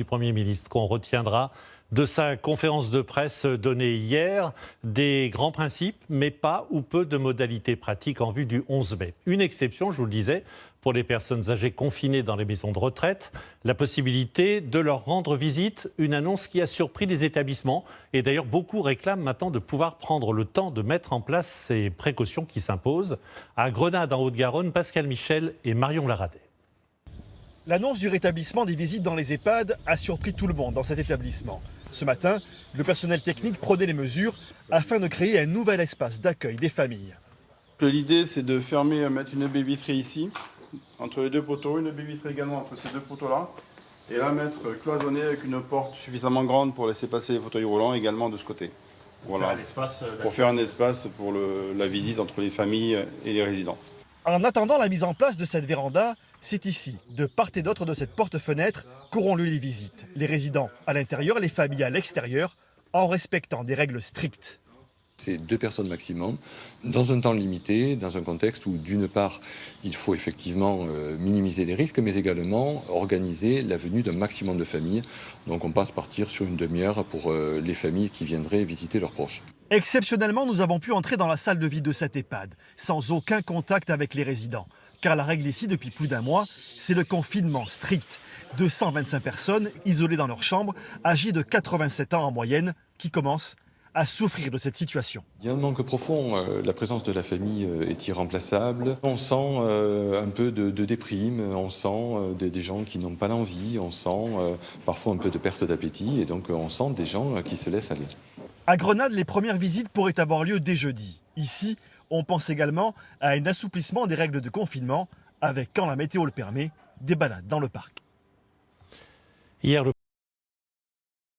Du Premier ministre qu'on retiendra de sa conférence de presse donnée hier, des grands principes, mais pas ou peu de modalités pratiques en vue du 11 mai. Une exception, je vous le disais, pour les personnes âgées confinées dans les maisons de retraite, la possibilité de leur rendre visite, une annonce qui a surpris les établissements. Et d'ailleurs, beaucoup réclament maintenant de pouvoir prendre le temps de mettre en place ces précautions qui s'imposent. À Grenade, en Haute-Garonne, Pascal Michel et Marion Laradet. L'annonce du rétablissement des visites dans les EHPAD a surpris tout le monde dans cet établissement. Ce matin, le personnel technique prenait les mesures afin de créer un nouvel espace d'accueil des familles. L'idée, c'est de mettre une baie vitrée ici, entre les deux poteaux, une baie vitrée également entre ces deux poteaux-là, et là mettre cloisonné avec une porte suffisamment grande pour laisser passer les fauteuils roulants également de ce côté. Voilà, pour faire un espace pour la visite entre les familles et les résidents. En attendant la mise en place de cette véranda, c'est ici, de part et d'autre de cette porte-fenêtre, qu'auront lieu les visites. Les résidents à l'intérieur, les familles à l'extérieur, en respectant des règles strictes. C'est 2 personnes maximum, dans un temps limité, dans un contexte où, d'une part, il faut effectivement minimiser les risques, mais également organiser la venue d'un maximum de familles. Donc on passe partir sur une demi-heure pour les familles qui viendraient visiter leurs proches. Exceptionnellement, nous avons pu entrer dans la salle de vie de cette EHPAD, sans aucun contact avec les résidents. Car la règle ici, depuis plus d'un mois, c'est le confinement strict. 225 personnes, isolées dans leur chambre, âgées de 87 ans en moyenne, qui commencent à souffrir de cette situation. Il y a un manque profond, la présence de la famille est irremplaçable. On sent un peu de déprime, on sent des gens qui n'ont pas l'envie, on sent parfois un peu de perte d'appétit et donc on sent des gens qui se laissent aller. À Grenade, les premières visites pourraient avoir lieu dès jeudi. Ici, on pense également à un assouplissement des règles de confinement avec, quand la météo le permet, des balades dans le parc. Hier,